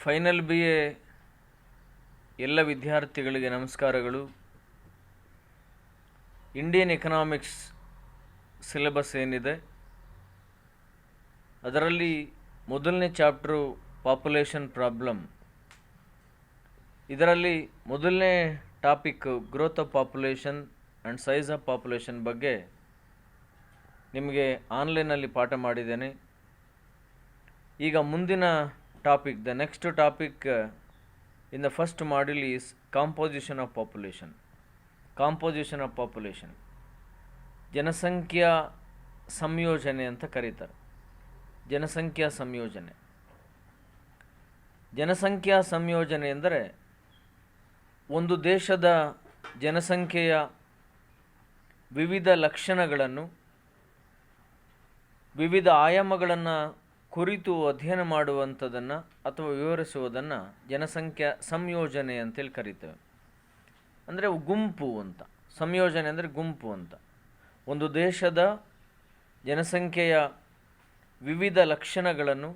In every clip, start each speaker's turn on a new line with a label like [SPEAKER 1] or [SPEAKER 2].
[SPEAKER 1] Final BA ಎಲ್ಲ ವಿದ್ಯಾರ್ಥಿಗಳಿಗೆ ನಮಸ್ಕಾರಗಳು. ಇಂಡಿಯನ್ ಎಕನಾಮಿಕ್ಸ್ ಸಿಲೆಬಸ್ ಏನಿದೆ ಅದರಲ್ಲಿ ಮೊದಲನೇ ಚಾಪ್ಟರು ಪಾಪ್ಯುಲೇಷನ್ ಪ್ರಾಬ್ಲಮ್. ಇದರಲ್ಲಿ ಮೊದಲನೇ topic growth of population and size of population ಬಗ್ಗೆ ನಿಮಗೆ ಆನ್ಲೈನಲ್ಲಿ ಪಾಠ ಮಾಡಿದ್ದೇನೆ. ಈಗ ಮುಂದಿನ topic, the next topic in the first module is composition of population. Composition of population ಜನಸಂಖ್ಯಾ ಸಂಯೋಜನೆ ಅಂತ ಕರೀತಾರೆ. ಜನಸಂಖ್ಯಾ ಸಂಯೋಜನೆ. ಜನಸಂಖ್ಯಾ ಸಂಯೋಜನೆ ಎಂದರೆ ಒಂದು ದೇಶದ ಜನಸಂಖ್ಯೆಯ ವಿವಿಧ ಲಕ್ಷಣಗಳನ್ನು, ವಿವಿಧ ಆಯಾಮಗಳನ್ನು ಕುರಿತು ಅಧ್ಯಯನ ಮಾಡುವಂಥದ್ದನ್ನು ಅಥವಾ ವಿವರಿಸುವುದನ್ನು ಜನಸಂಖ್ಯಾ ಸಂಯೋಜನೆ ಅಂತೇಳಿ ಕರೀತೇವೆ. ಅಂದರೆ ಗುಂಪು ಅಂತ. ಸಂಯೋಜನೆ ಅಂದರೆ ಗುಂಪು ಅಂತ. ಒಂದು ದೇಶದ ಜನಸಂಖ್ಯೆಯ ವಿವಿಧ ಲಕ್ಷಣಗಳನ್ನು,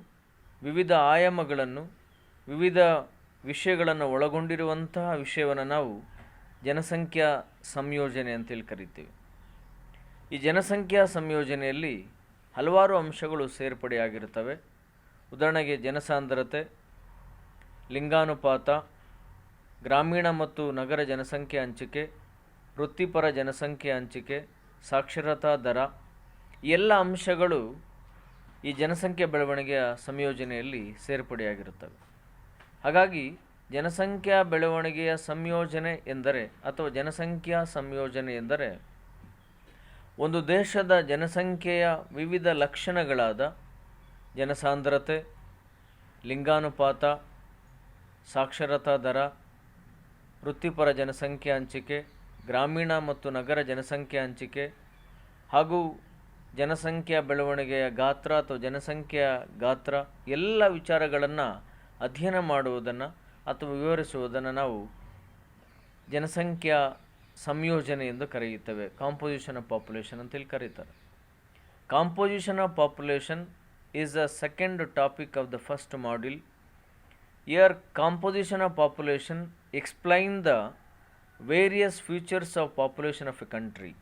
[SPEAKER 1] ವಿವಿಧ ಆಯಾಮಗಳನ್ನು, ವಿವಿಧ ವಿಷಯಗಳನ್ನು ಒಳಗೊಂಡಿರುವಂತಹ ವಿಷಯವನ್ನು ನಾವು ಜನಸಂಖ್ಯಾ ಸಂಯೋಜನೆ ಅಂತೇಳಿ ಕರಿತೀವಿ. ಈ ಜನಸಂಖ್ಯಾ ಸಂಯೋಜನೆಯಲ್ಲಿ ಹಲವಾರು ಅಂಶಗಳು ಸೇರ್ಪಡೆಯಾಗಿರ್ತವೆ. ಉದಾಹರಣೆಗೆ ಜನಸಾಂದ್ರತೆ, ಲಿಂಗಾನುಪಾತ, ಗ್ರಾಮೀಣ ಮತ್ತು ನಗರ ಜನಸಂಖ್ಯೆ ಹಂಚಿಕೆ, ವೃತ್ತಿಪರ ಜನಸಂಖ್ಯೆ ಹಂಚಿಕೆ, ಸಾಕ್ಷರತಾ ದರ, ಈ ಎಲ್ಲ ಅಂಶಗಳು ಈ ಜನಸಂಖ್ಯೆ ಬೆಳವಣಿಗೆಯ ಸಂಯೋಜನೆಯಲ್ಲಿ ಸೇರ್ಪಡೆಯಾಗಿರುತ್ತವೆ. ಹಾಗಾಗಿ ಜನಸಂಖ್ಯಾ ಬೆಳವಣಿಗೆಯ ಸಂಯೋಜನೆ ಎಂದರೆ ಅಥವಾ ಜನಸಂಖ್ಯಾ ಸಂಯೋಜನೆ ಎಂದರೆ ಒಂದು ದೇಶದ ಜನಸಂಖ್ಯೆಯ ವಿವಿಧ ಲಕ್ಷಣಗಳಾದ ಜನಸಾಂದ್ರತೆ, ಲಿಂಗಾನುಪಾತ, ಸಾಕ್ಷರತಾ ದರ, ವೃತ್ತಿಪರ ಜನಸಂಖ್ಯೆ ಹಂಚಿಕೆ, ಗ್ರಾಮೀಣ ಮತ್ತು ನಗರ ಜನಸಂಖ್ಯೆ ಹಂಚಿಕೆ ಹಾಗೂ ಜನಸಂಖ್ಯಾ ಬೆಳವಣಿಗೆಯ ಗಾತ್ರ ಅಥವಾ ಜನಸಂಖ್ಯೆಯ ಗಾತ್ರ, ಎಲ್ಲ ವಿಚಾರಗಳನ್ನು ಅಧ್ಯಯನ ಮಾಡುವುದನ್ನು ಅಥವಾ ವಿವರಿಸುವುದನ್ನು ನಾವು ಜನಸಂಖ್ಯಾ ಸಂಯೋಜನೆ ಎಂದು ಕರೆಯುತ್ತೇವೆ. ಕಾಂಪೋಸಿಷನ್ ಆಫ್ ಪಾಪ್ಯುಲೇಷನ್ ಅಂತೇಳಿ ಕರೀತಾರೆ. Composition of population is the second topic of the first module. Here composition of population explain the various features of population of A country.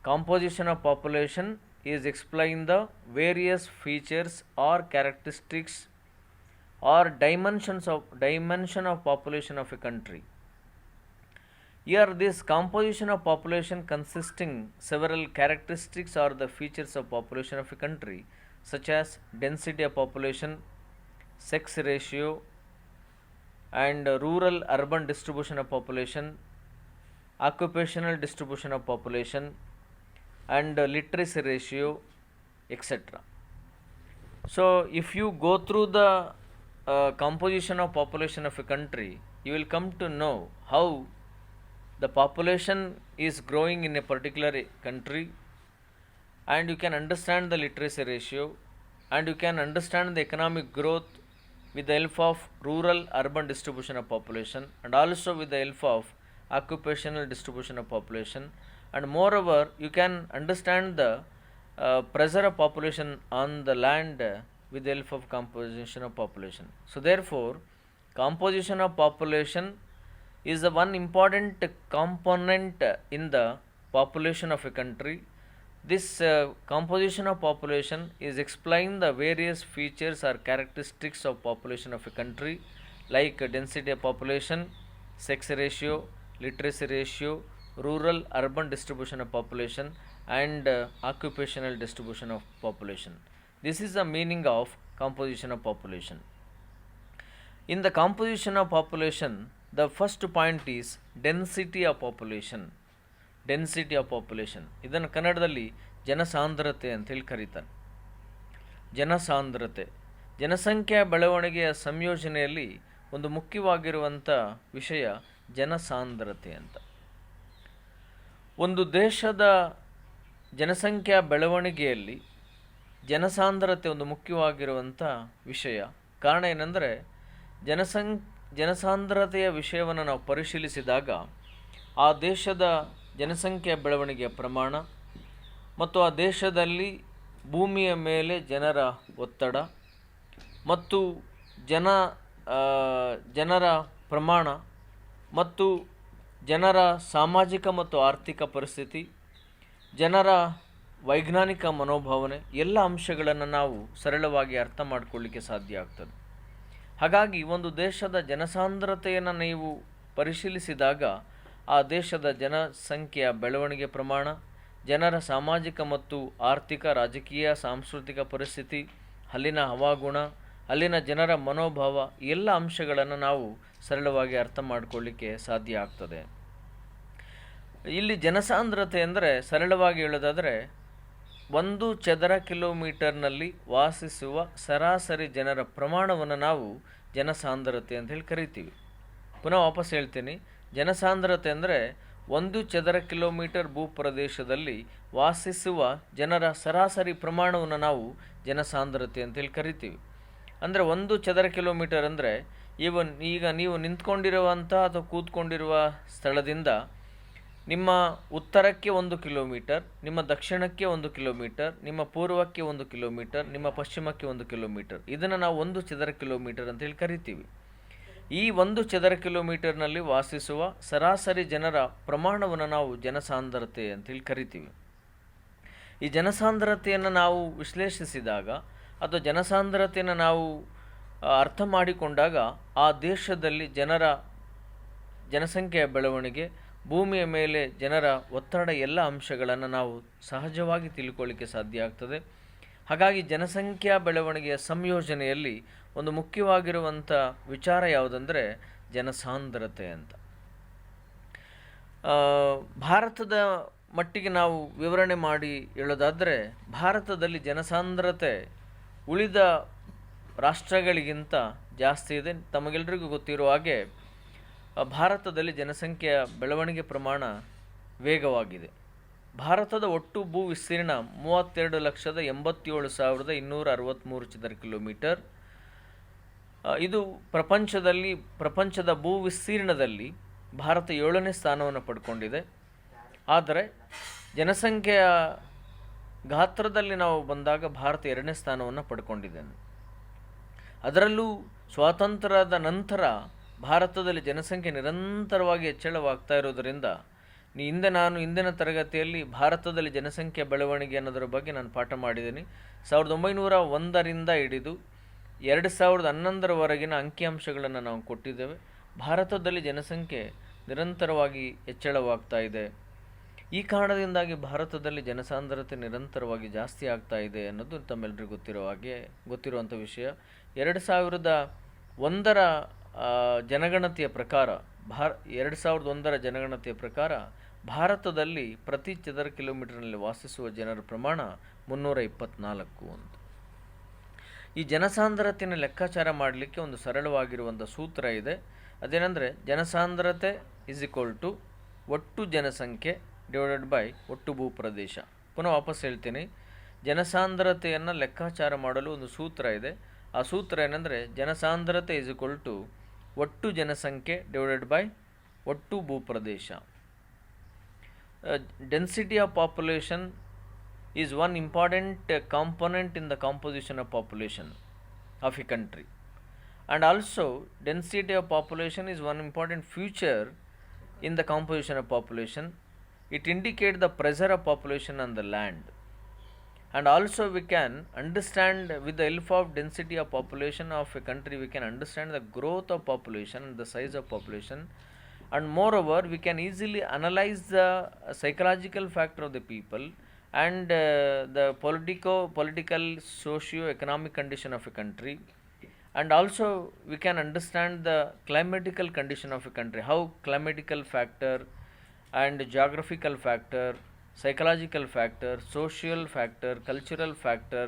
[SPEAKER 1] Composition of population is explain the various features or characteristics or dimension of population of a country. Here this composition of population consisting several characteristics or the features of population of a country such as density of population, sex ratio and rural urban distribution of population, occupational distribution of population and literacy ratio, etc. So if you go through the composition of population of a country, you will come to know how the population is growing in a particular country, and you can understand the literacy ratio, and you can understand the economic growth with the help of rural urban distribution of population, and also with the help of occupational distribution of population. And moreover, you can understand the pressure of population on the land with the help of composition of population. So therefore, composition of population is the one important component in the population of a country. This composition of population is explain the various features or characteristics of population of a country like density of population, sex ratio, literacy ratio, rural urban distribution of population and occupational distribution of population. This is the meaning of composition of population. In the composition of population, the first point is density of population. Density of population. ಇದನ್ನು ಕನ್ನಡದಲ್ಲಿ ಜನಸಾಂದ್ರತೆ ಅಂತೇಳಿ ಕರೀತಾರೆ. ಜನಸಾಂದ್ರತೆ ಜನಸಂಖ್ಯಾ ಬೆಳವಣಿಗೆಯ ಸಂಯೋಜನೆಯಲ್ಲಿ ಒಂದು ಮುಖ್ಯವಾಗಿರುವಂಥ ವಿಷಯ ಜನಸಾಂದ್ರತೆ ಅಂತ. ಒಂದು ದೇಶದ ಜನಸಂಖ್ಯಾ ಬೆಳವಣಿಗೆಯಲ್ಲಿ ಜನಸಾಂದ್ರತೆ ಒಂದು ಮುಖ್ಯವಾಗಿರುವಂಥ ವಿಷಯ. ಕಾರಣ ಏನೆಂದರೆ ಜನಸಾಂದ್ರತೆಯ ವಿಷಯವನ್ನು ನಾವು ಪರಿಶೀಲಿಸಿದಾಗ ಆ ದೇಶದ ಜನಸಂಖ್ಯೆಯ ಬೆಳವಣಿಗೆಯ ಪ್ರಮಾಣ ಮತ್ತು ಆ ದೇಶದಲ್ಲಿ ಭೂಮಿಯ ಮೇಲೆ ಜನರ ಒತ್ತಡ ಮತ್ತು ಜನ ಆ, ಜನರ ಪ್ರಮಾಣ ಮತ್ತು ಜನರ ಸಾಮಾಜಿಕ ಮತ್ತು ಆರ್ಥಿಕ ಪರಿಸ್ಥಿತಿ, ಜನರ ವೈಜ್ಞಾನಿಕ ಮನೋಭಾವನೆ ಎಲ್ಲ ಅಂಶಗಳನ್ನು ನಾವು ಸರಳವಾಗಿ ಅರ್ಥ ಮಾಡಿಕೊಳ್ಳಿಕ್ಕೆ ಸಾಧ್ಯ ಆಗ್ತದೆ. ಹಾಗಾಗಿ ಒಂದು ದೇಶದ ಜನಸಾಂದ್ರತೆಯನ್ನು ನೀವು ಪರಿಶೀಲಿಸಿದಾಗ ಆ ದೇಶದ ಜನಸಂಖ್ಯೆಯ ಬೆಳವಣಿಗೆ ಪ್ರಮಾಣ, ಜನರ ಸಾಮಾಜಿಕ ಮತ್ತು ಆರ್ಥಿಕ, ರಾಜಕೀಯ, ಸಾಂಸ್ಕೃತಿಕ ಪರಿಸ್ಥಿತಿ, ಅಲ್ಲಿನ ಹವಾಗುಣ, ಅಲ್ಲಿನ ಜನರ ಮನೋಭಾವ ಎಲ್ಲ ಅಂಶಗಳನ್ನು ನಾವು ಸರಳವಾಗಿ ಅರ್ಥ ಮಾಡಿಕೊಳ್ಳಿಕ್ಕೆ ಸಾಧ್ಯ ಆಗ್ತದೆ. ಇಲ್ಲಿ ಜನಸಾಂದ್ರತೆ ಅಂದರೆ ಸರಳವಾಗಿ ಹೇಳೋದಾದರೆ 1 ಚದರ ಕಿಲೋಮೀಟರ್ನಲ್ಲಿ ವಾಸಿಸುವ ಸರಾಸರಿ ಜನರ ಪ್ರಮಾಣವನ್ನು ನಾವು ಜನಸಾಂದ್ರತೆ ಅಂತ ಹೇಳಿ ಕರಿತೀವಿ. ಪುನಃ ವಾಪಸ್ ಹೇಳ್ತೀನಿ, ಜನಸಾಂದ್ರತೆ ಅಂದರೆ 1 ಚದರ ಕಿಲೋಮೀಟರ್ ಭೂಪ್ರದೇಶದಲ್ಲಿ ವಾಸಿಸುವ ಜನರ ಸರಾಸರಿ ಪ್ರಮಾಣವನ್ನು ನಾವು ಜನಸಾಂದ್ರತೆ ಅಂತೇಳಿ ಕರಿತೀವಿ. ಅಂದರೆ 1 ಚದರ ಕಿಲೋಮೀಟರ್ ಅಂದರೆ ಈಗ ನೀವು ನಿಂತ್ಕೊಂಡಿರುವಂಥ ಅಥವಾ ಕೂತ್ಕೊಂಡಿರುವ ಸ್ಥಳದಿಂದ ನಿಮ್ಮ ಉತ್ತರಕ್ಕೆ 1 ಕಿಲೋಮೀಟರ್, ನಿಮ್ಮ ದಕ್ಷಿಣಕ್ಕೆ 1 ಕಿಲೋಮೀಟರ್, ನಿಮ್ಮ ಪೂರ್ವಕ್ಕೆ 1 ಕಿಲೋಮೀಟರ್, ನಿಮ್ಮ ಪಶ್ಚಿಮಕ್ಕೆ 1 ಕಿಲೋಮೀಟರ್, ಇದನ್ನು ನಾವು 1 ಚದರ ಕಿಲೋಮೀಟರ್ ಅಂತೇಳಿ ಕರಿತೀವಿ. ಈ 1 ಚದರ ಕಿಲೋಮೀಟರ್ನಲ್ಲಿ ವಾಸಿಸುವ ಸರಾಸರಿ ಜನರ ಪ್ರಮಾಣವನ್ನು ನಾವು ಜನಸಾಂದ್ರತೆ ಅಂತೇಳಿ ಕರಿತೀವಿ. ಈ ಜನಸಾಂದ್ರತೆಯನ್ನು ನಾವು ವಿಶ್ಲೇಷಿಸಿದಾಗ ಅಥವಾ ಜನಸಾಂದ್ರತೆಯನ್ನು ನಾವು ಅರ್ಥ ಮಾಡಿಕೊಂಡಾಗ ಆ ದೇಶದಲ್ಲಿ ಜನಸಂಖ್ಯೆಯ ಬೆಳವಣಿಗೆ, ಭೂಮಿಯ ಮೇಲೆ ಜನರ ಒತ್ತಡ ಎಲ್ಲ ಅಂಶಗಳನ್ನು ನಾವು ಸಹಜವಾಗಿ ತಿಳ್ಕೊಳ್ಳಿಕ್ಕೆ ಸಾಧ್ಯ ಆಗ್ತದೆ. ಹಾಗಾಗಿ ಜನಸಂಖ್ಯಾ ಬೆಳವಣಿಗೆಯ ಸಂಯೋಜನೆಯಲ್ಲಿ ಒಂದು ಮುಖ್ಯವಾಗಿರುವಂಥ ವಿಚಾರ ಯಾವುದಂದರೆ ಜನಸಾಂದ್ರತೆ ಅಂತ. ಭಾರತದ ಮಟ್ಟಿಗೆ ನಾವು ವಿವರಣೆ ಮಾಡಿ ಹೇಳೋದಾದರೆ, ಭಾರತದಲ್ಲಿ ಜನಸಾಂದ್ರತೆ ಉಳಿದ ರಾಷ್ಟ್ರಗಳಿಗಿಂತ ಜಾಸ್ತಿ ಇದೆ. ತಮಗೆಲ್ಲರಿಗೂ ಗೊತ್ತಿರುವ ಹಾಗೆ ಭಾರತದಲ್ಲಿ ಜನಸಂಖ್ಯೆಯ ಬೆಳವಣಿಗೆ ಪ್ರಮಾಣ ವೇಗವಾಗಿದೆ. ಭಾರತದ ಒಟ್ಟು ಭೂ ವಿಸ್ತೀರ್ಣ 32,87,263 ಚದರ ಕಿಲೋಮೀಟರ್. ಇದು ಪ್ರಪಂಚದ ಭೂ ವಿಸ್ತೀರ್ಣದಲ್ಲಿ ಭಾರತ 7ನೇ ಸ್ಥಾನವನ್ನು ಪಡ್ಕೊಂಡಿದೆ. ಆದರೆ ಜನಸಂಖ್ಯೆಯ ಗಾತ್ರದಲ್ಲಿ ನಾವು ಬಂದಾಗ ಭಾರತ 2ನೇ ಸ್ಥಾನವನ್ನು ಪಡ್ಕೊಂಡಿದೆ. ಅದರಲ್ಲೂ ಸ್ವಾತಂತ್ರ್ಯದ ನಂತರ ಭಾರತದಲ್ಲಿ ಜನಸಂಖ್ಯೆ ನಿರಂತರವಾಗಿ ಹೆಚ್ಚಳವಾಗ್ತಾ ಇರೋದರಿಂದ ಇಂದಿನ ತರಗತಿಯಲ್ಲಿ ಭಾರತದಲ್ಲಿ ಜನಸಂಖ್ಯೆ ಬೆಳವಣಿಗೆ ಅನ್ನೋದರ ಬಗ್ಗೆ ನಾನು ಪಾಠ ಮಾಡಿದ್ದೀನಿ. 1901ರಿಂದ ಹಿಡಿದು 2011ರವರೆಗಿನ ಅಂಕಿಅಂಶಗಳನ್ನು ನಾವು ಕೊಟ್ಟಿದ್ದೇವೆ. ಭಾರತದಲ್ಲಿ ಜನಸಂಖ್ಯೆ ನಿರಂತರವಾಗಿ ಹೆಚ್ಚಳವಾಗ್ತಾ ಇದೆ. ಈ ಕಾರಣದಿಂದಾಗಿ ಭಾರತದಲ್ಲಿ ಜನಸಾಂದ್ರತೆ ನಿರಂತರವಾಗಿ ಜಾಸ್ತಿ ಆಗ್ತಾ ಇದೆ ಅನ್ನೋದು ತಮ್ಮೆಲ್ಲರಿಗೂ ಗೊತ್ತಿರುವಂಥ ವಿಷಯ. 2001ರ ಜನಗಣತಿಯ ಪ್ರಕಾರ 2001ರ ಜನಗಣತಿಯ ಪ್ರಕಾರ ಭಾರತದಲ್ಲಿ ಪ್ರತಿ ಚದರ ಕಿಲೋಮೀಟರ್ನಲ್ಲಿ ವಾಸಿಸುವ ಜನರ ಪ್ರಮಾಣ 324 ಅಂತ. ಈ ಜನಸಾಂದ್ರತೆಯನ್ನು ಲೆಕ್ಕಾಚಾರ ಮಾಡಲಿಕ್ಕೆ ಒಂದು ಸರಳವಾಗಿರುವಂಥ ಸೂತ್ರ ಇದೆ. ಅದೇನೆಂದರೆ ಜನಸಾಂದ್ರತೆ = ಒಟ್ಟು ಜನಸಂಖ್ಯೆ ಡಿವೈಡೆಡ್ ಬೈ ಒಟ್ಟು ಭೂಪ್ರದೇಶ. ಪುನಃ ವಾಪಸ್ ಹೇಳ್ತೀನಿ, ಜನಸಾಂದ್ರತೆಯನ್ನು ಲೆಕ್ಕಾಚಾರ ಮಾಡಲು ಒಂದು ಸೂತ್ರ ಇದೆ. ಆ ಸೂತ್ರ ಏನೆಂದರೆ ಜನಸಾಂದ್ರತೆ = ಒಟ್ಟು ಜನಸಂಖ್ಯೆ ಡಿವೈಡೆಡ್ ಬೈ ಒಟ್ಟು ಭೂಪ್ರದೇಶ. Density of population is one important component in the composition of population of a country, and also density of population is one important feature in the composition of population. It indicates the pressure of population on the land, and also we can understand with the help of density of population of a country we can understand the growth of population and the size of population, and moreover we can easily analyze the psychological factor of the people and the political socio-economic condition of a country, and also we can understand the climatical condition of a country, how climatical factor and geographical factor, psychological factor, social factor, cultural factor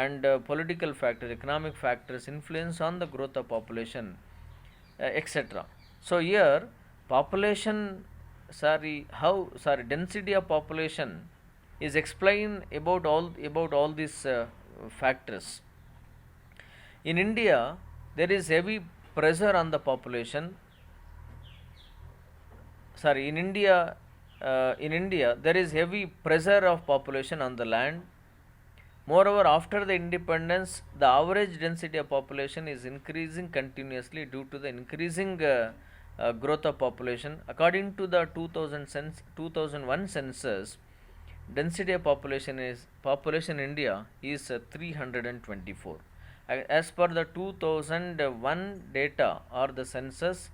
[SPEAKER 1] and political factor, economic factors influence on the growth of population, etc. So here density of population is explained about all these factors. In India there is heavy pressure on the population. In India there is heavy pressure of population on the land, Moreover, after the independence, the average density of population is increasing continuously due to the increasing growth of population. According to the 2001 census, density of population in India is 324. As per the 2001 data or the census,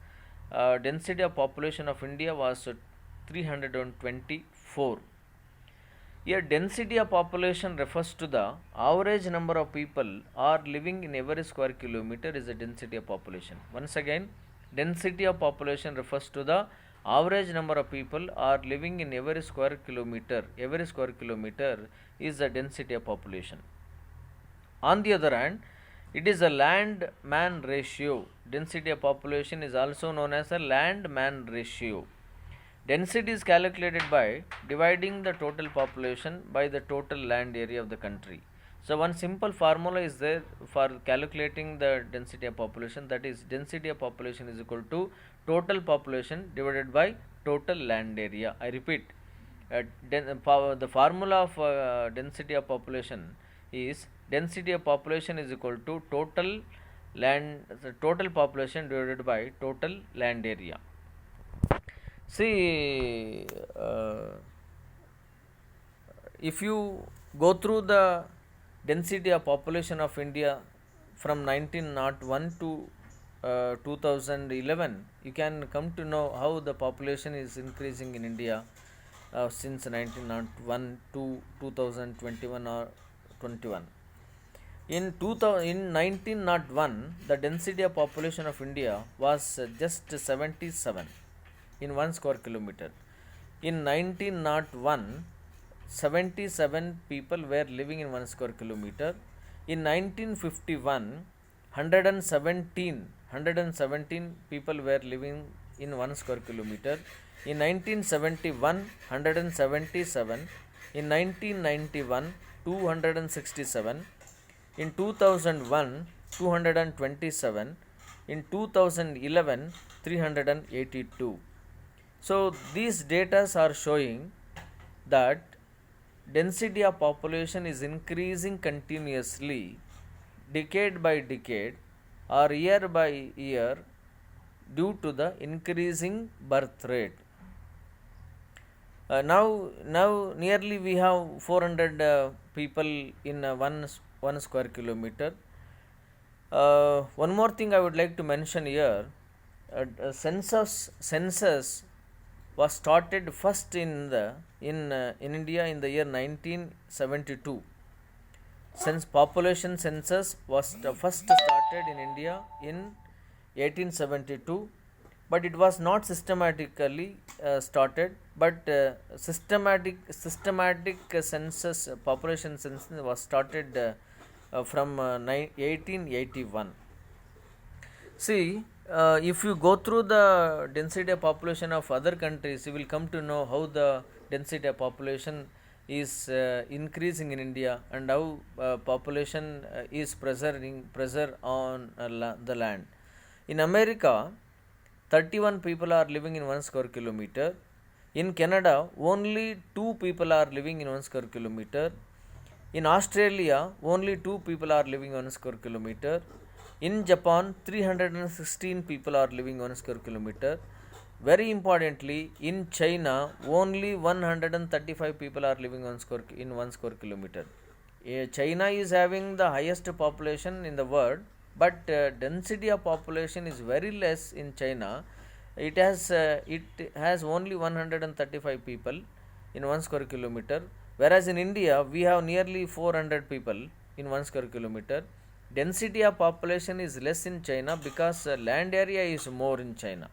[SPEAKER 1] density of population of India was 324. Here, density of population refers to the average number of people are living in every square kilometer is the density of population. Once again, density of population refers to the average number of people are living in every square kilometer. Every square kilometer is the density of population. On the other hand, it is a land-man ratio. Density of population is also known as a land-man ratio. Density is calculated by dividing the total population by the total land area of the country. So one simple formula is there for calculating the density of population, that is density of population is equal to total population divided by total land area. I repeat, the formula of density of population is density of population is equal to total population divided by total land area. See, if you go through the density of population of India from 1901 to 2011, you can come to know how the population is increasing in India since 1901 to 2021 or 21. In 1901, the density of population of India was just 77 in 1 square kilometer. In 1901, 77 people were living in 1 square kilometer. In 1951, 117 people were living in 1 square kilometer. In 1971, 177. In 1991, 267. In 2001, 227. In 2011, 382. So these data are showing that density of population is increasing continuously, decade by decade or year by year, due to the increasing birth rate. Now nearly we have 400 people in one square kilometer. One more thing I would like to mention here. Census was started first in India in the year 1972. Since population census was first started in India in 1872, but it was not systematically started, but systematic census, population census was started from 1881. See, if you go through the density of population of other countries, you will come to know how the density of population is increasing in India and how population is pressure on the land. In America, 31 people are living in 1 square kilometer. In Canada, only 2 people are living in 1 square kilometer. In Australia, only 2 people are living on 1 square kilometer. In Japan, 316 people are living on 1 square kilometer. Very importantly, in China, only 135 people are living in 1 square kilometer. China is having the highest population in the world, but density of population is very less in China. It has only 135 people in 1 square kilometer, whereas in India we have nearly 400 people in 1 square kilometer. Density of population is less in China because land area is more in China.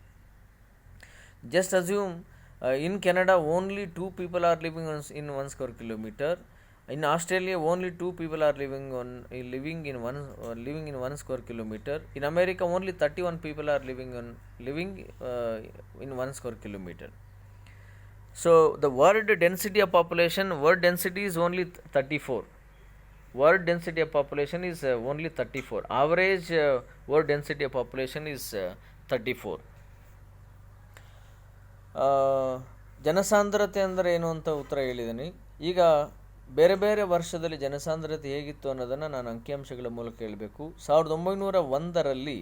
[SPEAKER 1] Just assume in Canada only 2 people are living in 1 square kilometer. In Australia only 2 people are living in 1 square kilometer. In America only 31 people are living in 1 square kilometer. So the word density of population, word density is only 34. Word density of population is only 34. Average word density of population is 34. ಜನಸಾಂದ್ರತೆ ಅಂದರೆ ಏನು ಅಂತ ಉತ್ತರ ಹೇಳಿದ್ದೀನಿ. ಈಗ ಬೇರೆ ಬೇರೆ ವರ್ಷದಲ್ಲಿ ಜನಸಾಂದ್ರತೆ ಹೇಗಿತ್ತು ಅನ್ನೋದನ್ನು ನಾನು ಅಂಕಿಅಂಶಗಳ ಮೂಲಕ ಹೇಳಬೇಕು. 1901ರಲ್ಲಿ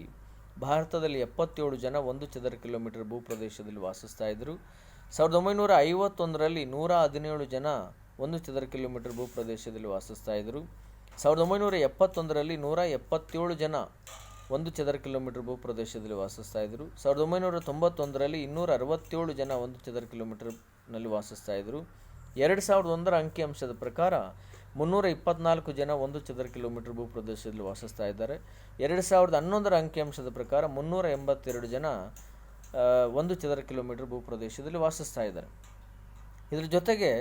[SPEAKER 1] ಭಾರತದಲ್ಲಿ 77 ಜನ 1 ಚದರ ಕಿಲೋಮೀಟರ್ ಭೂಪ್ರದೇಶದಲ್ಲಿ ವಾಸಿಸ್ತಾ ಇದ್ದರು. 1951ರಲ್ಲಿ 117 ಜನ 1 ಚದರ ಕಿಲೋಮೀಟರ್ ಭೂಪ್ರದೇಶದಲ್ಲಿ ವಾಸಿಸ್ತಾ ಇದ್ದರು. 1971ರಲ್ಲಿ 177 ಜನ 1 ಚದರ ಕಿಲೋಮೀಟರ್ ಭೂಪ್ರದೇಶದಲ್ಲಿ ವಾಸಿಸ್ತಾ ಇದ್ದರು. 1991ರಲ್ಲಿ 267 ಜನ 1 ಚದರ ಕಿಲೋಮೀಟರ್ನಲ್ಲಿ ವಾಸಿಸ್ತಾ ಇದ್ದರು. 2001ರ ಅಂಕಿಅಂಶದ ಪ್ರಕಾರ 324 ಜನ 1 ಚದರ ಕಿಲೋಮೀಟರ್ ಭೂಪ್ರದೇಶದಲ್ಲಿ ವಾಸಿಸ್ತಾ ಇದ್ದಾರೆ. 2011ರ ಅಂಕಿಅಂಶದ ಪ್ರಕಾರ 382 ಜನ 1 ಚದರ ಕಿಲೋಮೀಟರ್ ಭೂಪ್ರದೇಶದಲ್ಲಿ ವಾಸಿಸ್ತಾ ಇದ್ದಾರೆ. ಇದರ ಜೊತೆಗೆ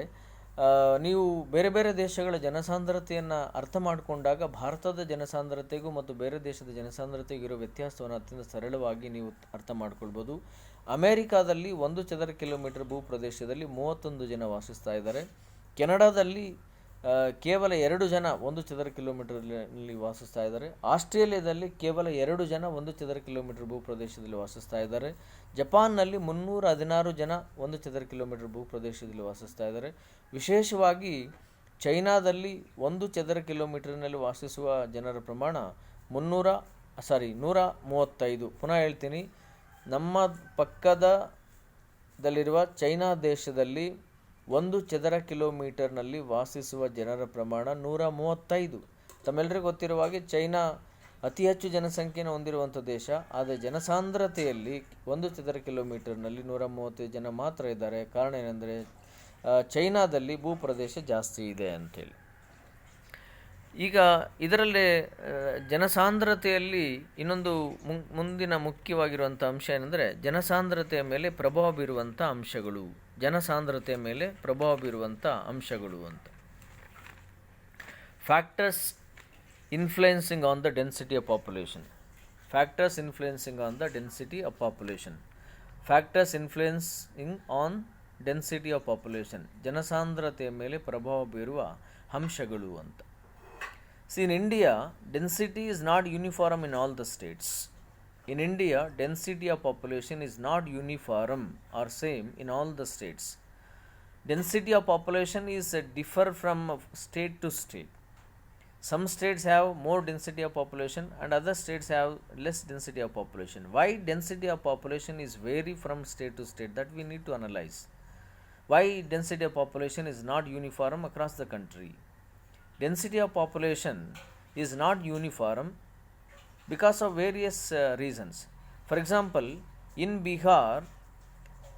[SPEAKER 1] ನೀವು ಬೇರೆ ಬೇರೆ ದೇಶಗಳ ಜನಸಾಂದ್ರತೆಯನ್ನು ಅರ್ಥ ಮಾಡಿಕೊಂಡಾಗ ಭಾರತದ ಜನಸಾಂದ್ರತೆಗೂ ಮತ್ತು ಬೇರೆ ದೇಶದ ಜನಸಾಂದ್ರತೆಗೂ ಇರೋ ವ್ಯತ್ಯಾಸವನ್ನು ಅತ್ಯಂತ ಸರಳವಾಗಿ ನೀವು ಅರ್ಥ ಮಾಡ್ಕೊಳ್ಬೋದು. ಅಮೇರಿಕಾದಲ್ಲಿ 1 ಚದರ ಕಿಲೋಮೀಟರ್ ಭೂಪ್ರದೇಶದಲ್ಲಿ 31 ಜನ ವಾಸಿಸ್ತಾ ಇದ್ದಾರೆ. ಕೆನಡಾದಲ್ಲಿ ಕೇವಲ 2 ಜನ 1 ಚದರ ಕಿಲೋಮೀಟರ್ನಲ್ಲಿ ವಾಸಿಸ್ತಾ ಇದ್ದಾರೆ. ಆಸ್ಟ್ರೇಲಿಯಾದಲ್ಲಿ ಕೇವಲ 2 ಜನ 1 ಚದರ ಕಿಲೋಮೀಟರ್ ಭೂಪ್ರದೇಶದಲ್ಲಿ ವಾಸಿಸ್ತಾ ಇದ್ದಾರೆ. ಜಪಾನ್ನಲ್ಲಿ 316 ಜನ 1 ಚದರ ಕಿಲೋಮೀಟರ್ ಭೂಪ್ರದೇಶದಲ್ಲಿ ವಾಸಿಸ್ತಾ ಇದ್ದಾರೆ. ವಿಶೇಷವಾಗಿ ಚೈನಾದಲ್ಲಿ 1 ಚದರ ಕಿಲೋಮೀಟರ್ನಲ್ಲಿ ವಾಸಿಸುವ ಜನರ ಪ್ರಮಾಣ 135. ಪುನಃ ಹೇಳ್ತೀನಿ, ನಮ್ಮ ಪಕ್ಕದಲ್ಲಿರುವ ಚೈನಾ ದೇಶದಲ್ಲಿ 1 ಚದರ ಕಿಲೋಮೀಟರ್ನಲ್ಲಿ ವಾಸಿಸುವ ಜನರ ಪ್ರಮಾಣ 135. ತಮ್ಮೆಲ್ಲರಿಗೂ ಗೊತ್ತಿರುವ ಹಾಗೆ ಚೈನಾ ಅತಿ ಹೆಚ್ಚು ಜನಸಂಖ್ಯೆಯನ್ನು ಹೊಂದಿರುವಂಥ ದೇಶ. ಆದರೆ ಜನಸಾಂದ್ರತೆಯಲ್ಲಿ 1 ಚದರ ಕಿಲೋಮೀಟರ್ನಲ್ಲಿ 135 ಜನ ಮಾತ್ರ ಇದ್ದಾರೆ. ಕಾರಣ ಏನೆಂದರೆ ಚೈನಾದಲ್ಲಿ ಭೂಪ್ರದೇಶ ಜಾಸ್ತಿ ಇದೆ ಅಂಥೇಳಿ. ಈಗ ಇದರಲ್ಲೇ ಜನಸಾಂದ್ರತೆಯಲ್ಲಿ ಇನ್ನೊಂದು ಮುಂದಿನ ಮುಖ್ಯವಾಗಿರುವಂಥ ಅಂಶ ಏನೆಂದರೆ ಜನಸಾಂದ್ರತೆಯ ಮೇಲೆ ಪ್ರಭಾವ ಬೀರುವಂಥ ಅಂಶಗಳು. ಜನಸಾಂದ್ರತೆಯ ಮೇಲೆ ಪ್ರಭಾವ ಬೀರುವಂಥ ಅಂಶಗಳು ಅಂತ. Factors influencing on the density of population. Factors influencing on the density of population. Factors influencing on density of population. ಜನಸಾಂದ್ರತೆಯ ಮೇಲೆ ಪ್ರಭಾವ ಬೀರುವ ಅಂಶಗಳು ಅಂತ. See, in India, density is not uniform in all the states. In India, density of population is not uniform or same in all the states. Density of population is differ from state to state. Some states have more density of population and other states have less density of population. Why density of population is vary from state to state? That we need to analyze. Why density of population is not uniform across the country? Density of population is not uniform because of various reasons. For example, in Bihar,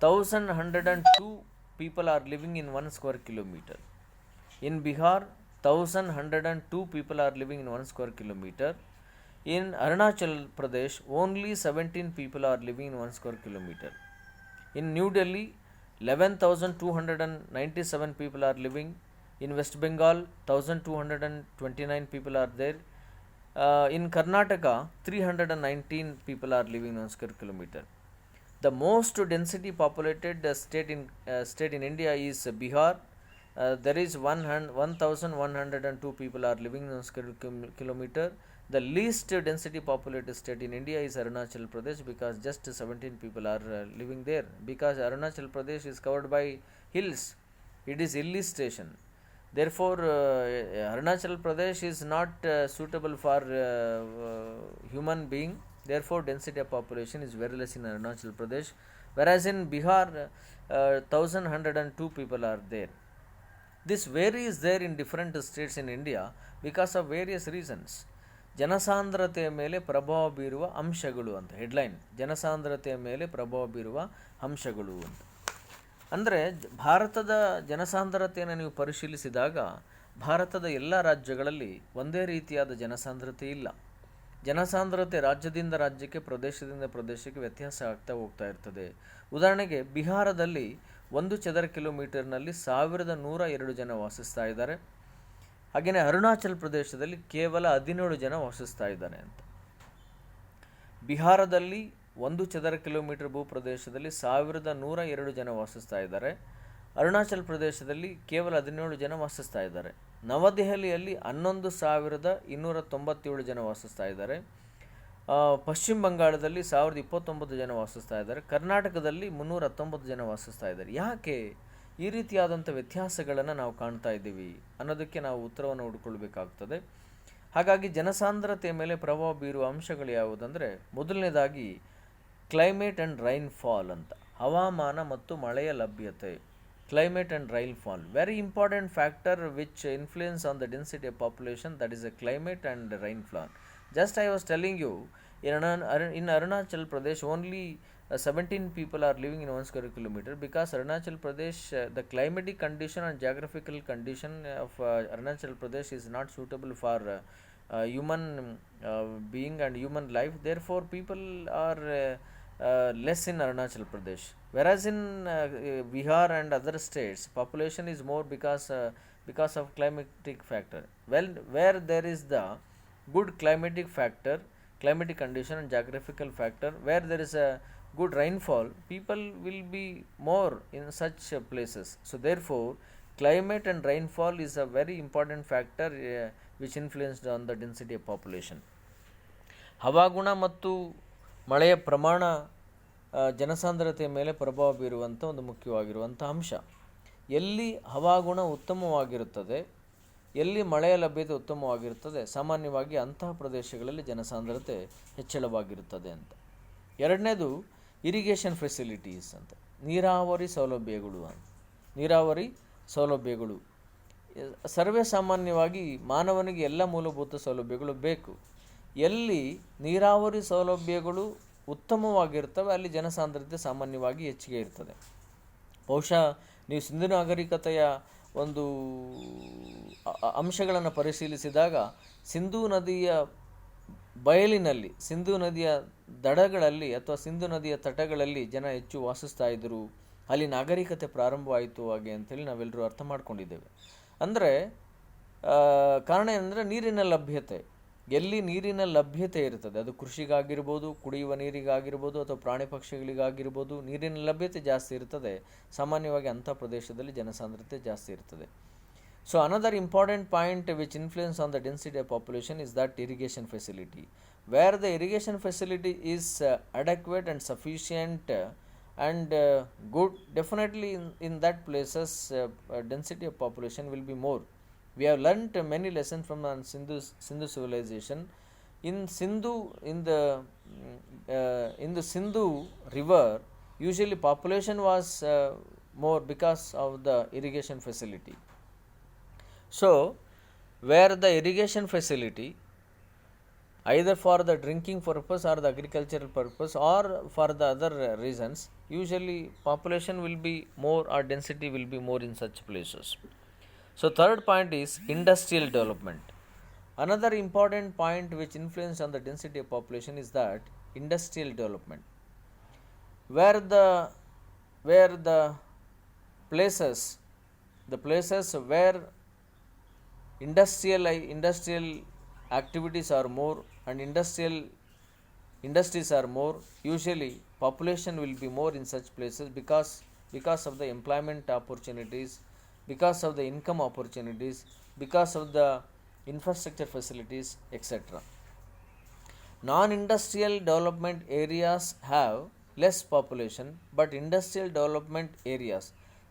[SPEAKER 1] 1,102 people are living in 1 square kilometer. In Bihar, 1,102 people are living in 1 square kilometer. In Arunachal Pradesh, only 17 people are living in 1 square kilometer. In New Delhi, 11,297 people are living. In West Bengal, 1,229 people are there. In Karnataka, 319 people are living on square kilometer. The most density populated state in India is Bihar. There is 1,102 people are living on square kilometer. The least density populated state in India is Arunachal Pradesh because just 17 people are living there. Because Arunachal Pradesh is covered by hills, it is hilly station. Therefore, Arunachal Pradesh is not suitable for human being. Therefore, density of population is very less in Arunachal Pradesh. Whereas in Bihar, 1,102 people are there. This varies there in different states in India because of various reasons. ಜನಸಾಂದ್ರತೆಯ ಮೇಲೆ ಪ್ರಭಾವ ಬೀರುವ ಅಂಶಗಳು ಅಂತ headline. ಜನಸಾಂದ್ರತೆಯ ಮೇಲೆ ಪ್ರಭಾವ ಬೀರುವ ಅಂಶಗಳು ಅಂತ. ಅಂದರೆ ಭಾರತದ ಜನಸಾಂದ್ರತೆಯನ್ನು ನೀವು ಪರಿಶೀಲಿಸಿದಾಗ ಭಾರತದ ಎಲ್ಲ ರಾಜ್ಯಗಳಲ್ಲಿ ಒಂದೇ ರೀತಿಯಾದ ಜನಸಾಂದ್ರತೆ ಇಲ್ಲ. ಜನಸಾಂದ್ರತೆ ರಾಜ್ಯದಿಂದ ರಾಜ್ಯಕ್ಕೆ, ಪ್ರದೇಶದಿಂದ ಪ್ರದೇಶಕ್ಕೆ ವ್ಯತ್ಯಾಸ ಆಗ್ತಾ ಹೋಗ್ತಾ ಇರ್ತದೆ. ಉದಾಹರಣೆಗೆ ಬಿಹಾರದಲ್ಲಿ 1 ಚದರ ಕಿಲೋಮೀಟರ್ನಲ್ಲಿ 1,102 ಜನ ವಾಸಿಸ್ತಾ ಇದ್ದಾರೆ. ಹಾಗೆಯೇ ಅರುಣಾಚಲ್ ಪ್ರದೇಶದಲ್ಲಿ ಕೇವಲ 17 ಜನ ವಾಸಿಸ್ತಾ ಇದ್ದಾರೆ ಅಂತ. ಬಿಹಾರದಲ್ಲಿ 1 ಚದರ ಕಿಲೋಮೀಟರ್ ಭೂಪ್ರದೇಶದಲ್ಲಿ 1,102 ಜನ ವಾಸಿಸ್ತಾ ಇದ್ದಾರೆ. ಅರುಣಾಚಲ್ ಪ್ರದೇಶದಲ್ಲಿ ಕೇವಲ 17 ಜನ ವಾಸಿಸ್ತಾ ಇದ್ದಾರೆ. ನವದೆಹಲಿಯಲ್ಲಿ 11,297 ಜನ ವಾಸಿಸ್ತಾ ಇದ್ದಾರೆ. ಪಶ್ಚಿಮ ಬಂಗಾಳದಲ್ಲಿ 1,029 ಜನ ವಾಸಿಸ್ತಾ ಇದ್ದಾರೆ. ಕರ್ನಾಟಕದಲ್ಲಿ 319 ಜನ ವಾಸಿಸ್ತಾ ಇದ್ದಾರೆ. ಯಾಕೆ ಈ ರೀತಿಯಾದಂಥ ವ್ಯತ್ಯಾಸಗಳನ್ನು ನಾವು ಕಾಣ್ತಾ ಇದ್ದೀವಿ ಅನ್ನೋದಕ್ಕೆ ನಾವು ಉತ್ತರವನ್ನು ಹುಡ್ಕೊಳ್ಬೇಕಾಗ್ತದೆ. ಹಾಗಾಗಿ ಜನಸಾಂದ್ರತೆಯ ಮೇಲೆ ಪ್ರಭಾವ ಬೀರುವ ಅಂಶಗಳು ಯಾವುದಂದರೆ, ಮೊದಲನೇದಾಗಿ ಕ್ಲೈಮೇಟ್ ಆ್ಯಂಡ್ ರೈನ್ಫಾಲ್ ಅಂತ, ಹವಾಮಾನ ಮತ್ತು ಮಳೆಯ ಲಭ್ಯತೆ. Climate and rainfall, very important factor which influence on the density of population, that is a climate and rainfall. Just I was telling you, in Arunachal Pradesh only 17 people are living in 1 square kilometer, because Arunachal Pradesh, the climatic condition and geographical condition of Arunachal Pradesh is not suitable for human being and human life. Therefore people are less in Arunachal Pradesh, whereas in Bihar and other states population is more because of climatic factor. Well, where there is the good climatic factor, climatic condition and geographical factor, where there is a good rainfall, people will be more in such places. So therefore climate and rainfall is a very important factor which influenced on the density of population. ಹವಾಗುಣ ಮತ್ತು ಮಳೆಯ ಪ್ರಮಾಣ ಜನಸಾಂದ್ರತೆಯ ಮೇಲೆ ಪ್ರಭಾವ ಬೀರುವಂಥ ಒಂದು ಮುಖ್ಯವಾಗಿರುವಂಥ ಅಂಶ. ಎಲ್ಲಿ ಹವಾಗುಣ ಉತ್ತಮವಾಗಿರುತ್ತದೆ, ಎಲ್ಲಿ ಮಳೆಯ ಲಭ್ಯತೆ ಉತ್ತಮವಾಗಿರುತ್ತದೆ, ಸಾಮಾನ್ಯವಾಗಿ ಅಂತಹ ಪ್ರದೇಶಗಳಲ್ಲಿ ಜನಸಾಂದ್ರತೆ ಹೆಚ್ಚಳವಾಗಿರುತ್ತದೆ ಅಂತ. ಎರಡನೇದು ಇರಿಗೇಷನ್ ಫೆಸಿಲಿಟೀಸ್ ಅಂತ, ನೀರಾವರಿ ಸೌಲಭ್ಯಗಳು ಅಂತ. ನೀರಾವರಿ ಸೌಲಭ್ಯಗಳು ಸರ್ವೇ ಸಾಮಾನ್ಯವಾಗಿ ಮಾನವನಿಗೆ ಎಲ್ಲ ಮೂಲಭೂತ ಸೌಲಭ್ಯಗಳು ಬೇಕು. ಎಲ್ಲಿ ನೀರಾವರಿ ಸೌಲಭ್ಯಗಳು ಉತ್ತಮವಾಗಿರ್ತವೆ ಅಲ್ಲಿ ಜನಸಾಂದ್ರತೆ ಸಾಮಾನ್ಯವಾಗಿ ಹೆಚ್ಚಿಗೆ ಇರ್ತದೆ. ಬಹುಶಃ ನೀವು ಸಿಂಧು ನಾಗರಿಕತೆಯ ಒಂದು ಅಂಶಗಳನ್ನು ಪರಿಶೀಲಿಸಿದಾಗ ಸಿಂಧೂ ನದಿಯ ಬಯಲಿನಲ್ಲಿ, ಸಿಂಧೂ ನದಿಯ ದಡಗಳಲ್ಲಿ ಅಥವಾ ಸಿಂಧು ನದಿಯ ತಟಗಳಲ್ಲಿ ಜನ ಹೆಚ್ಚು ವಾಸಿಸ್ತಾ ಇದ್ದರು, ಅಲ್ಲಿ ನಾಗರಿಕತೆ ಪ್ರಾರಂಭವಾಯಿತು ಹಾಗೆ ಅಂಥೇಳಿ ನಾವೆಲ್ಲರೂ ಅರ್ಥ ಮಾಡ್ಕೊಂಡಿದ್ದೇವೆ. ಅಂದರೆ ಕಾರಣ ಏನಂದರೆ ನೀರಿನ ಲಭ್ಯತೆ. ಎಲ್ಲಿ ನೀರಿನ ಲಭ್ಯತೆ ಇರ್ತದೆ, ಅದು ಕೃಷಿಗಾಗಿರ್ಬೋದು, ಕುಡಿಯುವ ನೀರಿಗಾಗಿರ್ಬೋದು ಅಥವಾ ಪ್ರಾಣಿ ಪಕ್ಷಿಗಳಿಗಾಗಿರ್ಬೋದು, ನೀರಿನ ಲಭ್ಯತೆ ಜಾಸ್ತಿ ಇರ್ತದೆ, ಸಾಮಾನ್ಯವಾಗಿ ಅಂಥ ಪ್ರದೇಶದಲ್ಲಿ ಜನಸಾಂದ್ರತೆ ಜಾಸ್ತಿ ಇರ್ತದೆ. So another important point which influence on the density of population is that irrigation facility. Where the irrigation facility is adequate and sufficient and good, definitely in that places density of population will be more. We have learnt many lessons from Sindhu civilization. In the Sindhu river, usually population was more because of the irrigation facility. So where the irrigation facility, either for the drinking purpose or the agricultural purpose or for the other reasons, usually population will be more or density will be more in such places. So third point is industrial development. Another important point which influence on the density of population is that industrial development, where the places where industrial activities are more and industries are more, usually population will be more in such places because of the employment opportunities, because of the income opportunities, because of the infrastructure facilities, etc. Non-industrial development areas have less population, but industrial development areas,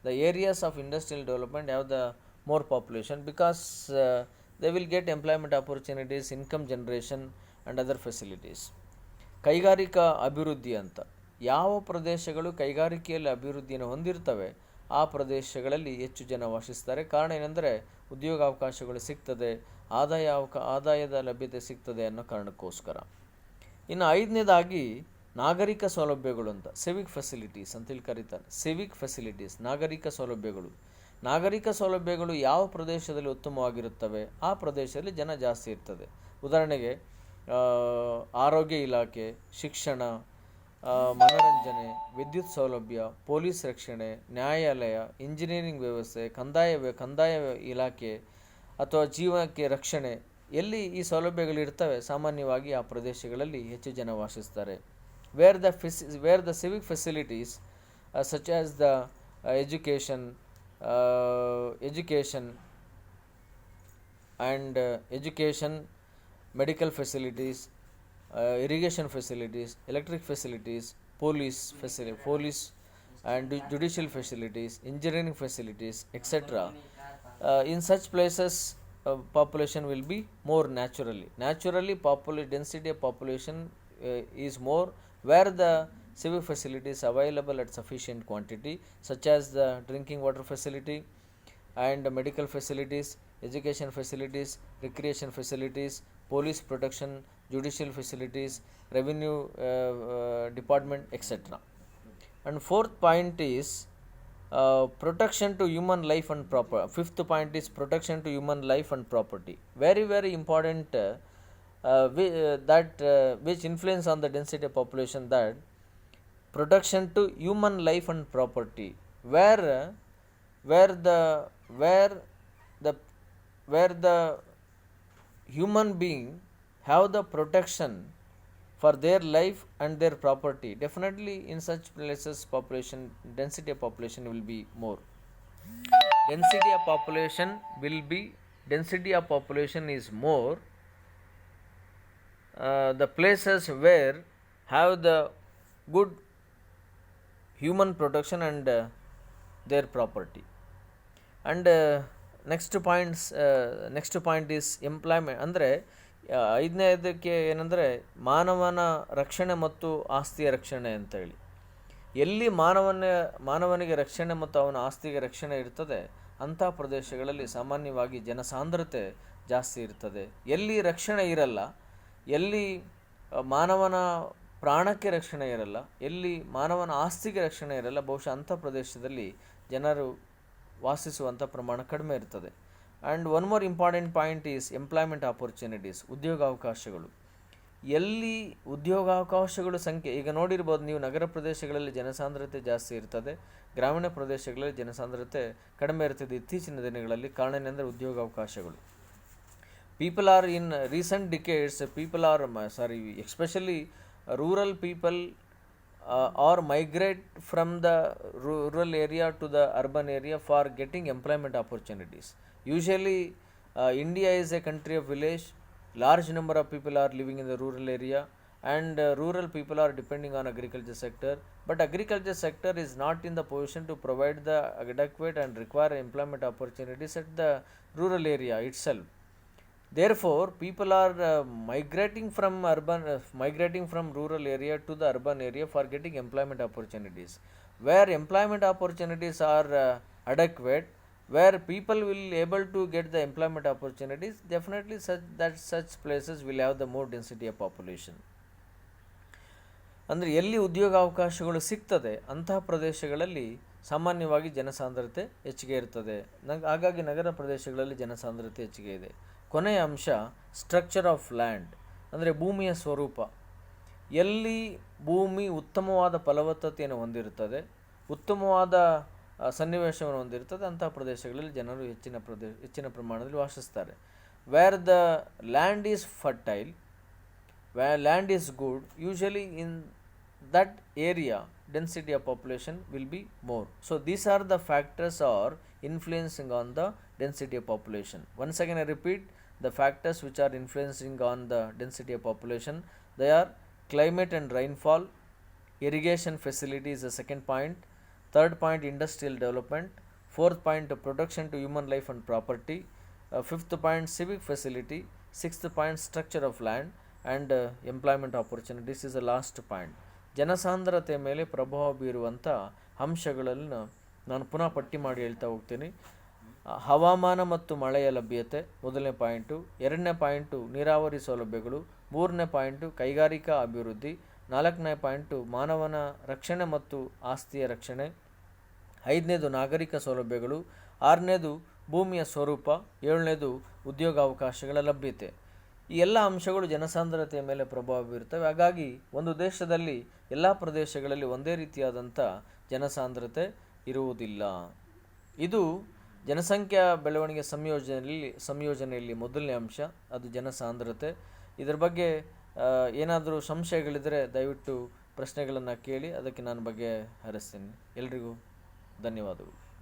[SPEAKER 1] the areas of industrial development have the more population because they will get employment opportunities, income generation and other facilities. ಕೈಗಾರಿಕಾ ಅಭಿವೃದ್ಧಿ ಅಂತ, ಯಾವ ಪ್ರದೇಶಗಳು ಕೈಗಾರಿಕೆಯಲ್ಲಿ ಅಭಿವೃದ್ಧಿಯನ್ನು ಹೊಂದಿರ್ತವೆ ಆ ಪ್ರದೇಶಗಳಲ್ಲಿ ಹೆಚ್ಚು ಜನ ವಾಸಿಸ್ತಾರೆ. ಕಾರಣ ಏನೆಂದರೆ ಉದ್ಯೋಗಾವಕಾಶಗಳು ಸಿಗ್ತದೆ, ಆದಾಯದ ಲಭ್ಯತೆ ಸಿಗ್ತದೆ ಅನ್ನೋ ಕಾರಣಕ್ಕೋಸ್ಕರ. ಇನ್ನು ಐದನೇದಾಗಿ ನಾಗರಿಕ ಸೌಲಭ್ಯಗಳು ಅಂತ, ಸಿವಿಕ್ ಫೆಸಿಲಿಟೀಸ್ ಅಂತೇಳಿ ಕರೀತಾರೆ. ಸಿವಿಕ್ ಫೆಸಿಲಿಟೀಸ್, ನಾಗರಿಕ ಸೌಲಭ್ಯಗಳು ಯಾವ ಪ್ರದೇಶದಲ್ಲಿ ಉತ್ತಮವಾಗಿರುತ್ತವೆ ಆ ಪ್ರದೇಶದಲ್ಲಿ ಜನ ಜಾಸ್ತಿ ಇರ್ತದೆ. ಉದಾಹರಣೆಗೆ ಆರೋಗ್ಯ ಇಲಾಖೆ, ಶಿಕ್ಷಣ, ಮನೋರಂಜನೆ, ವಿದ್ಯುತ್ ಸೌಲಭ್ಯ, ಪೊಲೀಸ್ ರಕ್ಷಣೆ, ನ್ಯಾಯಾಲಯ, ಇಂಜಿನಿಯರಿಂಗ್ ವ್ಯವಸ್ಥೆ, ಕಂದಾಯ ಇಲಾಖೆ ಅಥವಾ ಜೀವನಕ್ಕೆ ರಕ್ಷಣೆ, ಎಲ್ಲಿ ಈ ಸೌಲಭ್ಯಗಳಿರ್ತವೆ ಸಾಮಾನ್ಯವಾಗಿ ಆ ಪ್ರದೇಶಗಳಲ್ಲಿ ಹೆಚ್ಚು ಜನ ವಾಸಿಸ್ತಾರೆ. Where the civic facilities such as the education medical facilities, irrigation facilities, electric facilities, police and judicial facilities, engineering facilities, etc. In such places, population will be more naturally. Naturally, density of population is more where the civic facilities available at sufficient quantity, such as the drinking water facility and medical facilities, education facilities, recreation facilities, police protection, judicial facilities, revenue department, etc. And fourth point is protection to human life and property. Fifth point is protection to human life and property. Very, very important which influence on the density of population, that protection to human life and property, where the human being have the protection for their life and their property. Definitely in such places density of population will be more. Density of population is more the places where have the good human protection and their property. And next point is employment. ಅಂದರೆ ಐದನೇದಕ್ಕೆ ಏನಂದರೆ ಮಾನವನ ರಕ್ಷಣೆ ಮತ್ತು ಆಸ್ತಿಯ ರಕ್ಷಣೆ ಅಂತೇಳಿ. ಎಲ್ಲಿ ಮಾನವನಿಗೆ ರಕ್ಷಣೆ ಮತ್ತು ಅವನ ಆಸ್ತಿಗೆ ರಕ್ಷಣೆ ಇರ್ತದೆ ಅಂಥ ಪ್ರದೇಶಗಳಲ್ಲಿ ಸಾಮಾನ್ಯವಾಗಿ ಜನಸಾಂದ್ರತೆ ಜಾಸ್ತಿ ಇರ್ತದೆ. ಎಲ್ಲಿ ರಕ್ಷಣೆ ಇರಲ್ಲ, ಎಲ್ಲಿ ಮಾನವನ ಪ್ರಾಣಕ್ಕೆ ರಕ್ಷಣೆ ಇರಲ್ಲ, ಎಲ್ಲಿ ಮಾನವನ ಆಸ್ತಿಗೆ ರಕ್ಷಣೆ ಇರಲ್ಲ, ಬಹುಶಃ ಅಂಥ ಪ್ರದೇಶದಲ್ಲಿ ಜನರು ವಾಸಿಸುವಂಥ ಪ್ರಮಾಣ ಕಡಿಮೆ ಇರ್ತದೆ. And one more important point is employment opportunities, ಉದ್ಯೋಗಾವಕಾಶಗಳು. ಎಲ್ಲಿ ಉದ್ಯೋಗಾವಕಾಶಗಳು ಸಂಖ್ಯೆ, ಈಗ ನೋಡಿರ್ಬೋದು ನೀವು, ನಗರ ಪ್ರದೇಶಗಳಲ್ಲಿ ಜನಸಾಂದ್ರತೆ ಜಾಸ್ತಿ ಇರ್ತದೆ, ಗ್ರಾಮೀಣ ಪ್ರದೇಶಗಳಲ್ಲಿ ಜನಸಾಂದ್ರತೆ ಕಡಿಮೆ ಇರ್ತದೆ ಇತ್ತೀಚಿನ ದಿನಗಳಲ್ಲಿ. ಕಾರಣ ಏನಂದರೆ ಉದ್ಯೋಗಾವಕಾಶಗಳು. People are in recent decades, especially rural people or migrate from the rural area to the urban area for getting employment opportunities. Usually India is a country of village. Large number of people are living in the rural area, and rural people are depending on agriculture sector, but agriculture sector is not in the position to provide the adequate and require employment opportunities at the rural area itself. Therefore, people are migrating from rural area to the urban area for getting employment opportunities. Where employment opportunities are adequate, where people will able to get the employment opportunities, definitely such places will have the more density of population. ಅಂದರೆ ಎಲ್ಲಿ ಉದ್ಯೋಗಾವಕಾಶಗಳು ಸಿಗ್ತದೆ ಅಂತಹ ಪ್ರದೇಶಗಳಲ್ಲಿ ಸಾಮಾನ್ಯವಾಗಿ ಜನಸಾಂದ್ರತೆ ಹೆಚ್ಚಿಗೆ ಇರ್ತದೆ. ಹಾಗಾಗಿ ನಗರ ಪ್ರದೇಶಗಳಲ್ಲಿ ಜನಸಾಂದ್ರತೆ ಹೆಚ್ಚಿಗೆ ಇದೆ. ಕೊನೆಯ ಅಂಶ ಸ್ಟ್ರಕ್ಚರ್ ಆಫ್ ಲ್ಯಾಂಡ್, ಅಂದರೆ ಭೂಮಿಯ ಸ್ವರೂಪ. ಎಲ್ಲಿ ಭೂಮಿ ಉತ್ತಮವಾದ ಫಲವತ್ತತೆಯನ್ನು ಹೊಂದಿರುತ್ತದೆ, ಉತ್ತಮವಾದ ಸನ್ನಿವೇಶವನ್ನು ಹೊಂದಿರುತ್ತದೆ, ಅಂತಹ ಪ್ರದೇಶಗಳಲ್ಲಿ ಜನರು ಹೆಚ್ಚಿನ ಪ್ರಮಾಣದಲ್ಲಿ ವಾಸಿಸ್ತಾರೆ. Where the land is fertile, where land is good, usually in that area density of population will be more. So these are the factors are influencing on the density of population. Once again I repeat, the factors which are influencing on the density of population, they are climate and rainfall, irrigation facility is the second point, third point industrial development, fourth point protection to human life and property, fifth point civic facility, sixth point structure of land, and employment opportunities is the last point. ಜನಸಾಂದ್ರತೆ ಮೇಲೆ ಪ್ರಭಾವ ಬೀರುವಂಥ ಅಂಶಗಳನ್ನು ನಾನು ಪುನಃ ಪಟ್ಟಿ ಮಾಡಿ ಹೇಳ್ತಾ ಹೋಗ್ತೀನಿ. ಹವಾಮಾನ ಮತ್ತು ಮಳೆಯ ಲಭ್ಯತೆ ಮೊದಲನೇ ಪಾಯಿಂಟು, ಎರಡನೇ ಪಾಯಿಂಟು ನೀರಾವರಿ ಸೌಲಭ್ಯಗಳು, ಮೂರನೇ ಪಾಯಿಂಟು ಕೈಗಾರಿಕಾ ಅಭಿವೃದ್ಧಿ, ನಾಲ್ಕನೇ ಪಾಯಿಂಟು ಮಾನವನ ರಕ್ಷಣೆ ಮತ್ತು ಆಸ್ತಿಯ ರಕ್ಷಣೆ, ಐದನೇದು ನಾಗರಿಕ ಸೌಲಭ್ಯಗಳು, ಆರನೇದು ಭೂಮಿಯ ಸ್ವರೂಪ, ಏಳನೇದು ಉದ್ಯೋಗಾವಕಾಶಗಳ ಲಭ್ಯತೆ. ಈ ಎಲ್ಲ ಅಂಶಗಳು ಜನಸಾಂದ್ರತೆಯ ಮೇಲೆ ಪ್ರಭಾವ ಬೀರುತ್ತವೆ. ಹಾಗಾಗಿ ಒಂದು ದೇಶದಲ್ಲಿ ಎಲ್ಲ ಪ್ರದೇಶಗಳಲ್ಲಿ ಒಂದೇ ರೀತಿಯಾದಂಥ ಜನಸಾಂದ್ರತೆ ಇರುವುದಿಲ್ಲ. ಇದು ಜನಸಂಖ್ಯಾ ಬೆಳವಣಿಗೆ ಸಂಯೋಜನೆಯಲ್ಲಿ ಮೊದಲನೇ ಅಂಶ, ಅದು ಜನಸಾಂದ್ರತೆ. ಇದರ ಬಗ್ಗೆ ಏನಾದರೂ ಸಂಶಯಗಳಿದ್ದರೆ ದಯವಿಟ್ಟು ಪ್ರಶ್ನೆಗಳನ್ನು ಕೇಳಿ, ಅದಕ್ಕೆ ನಾನು ಬಗೆಹರಿಸ್ತೀನಿ. ಎಲ್ರಿಗೂ ಧನ್ಯವಾದಗಳು.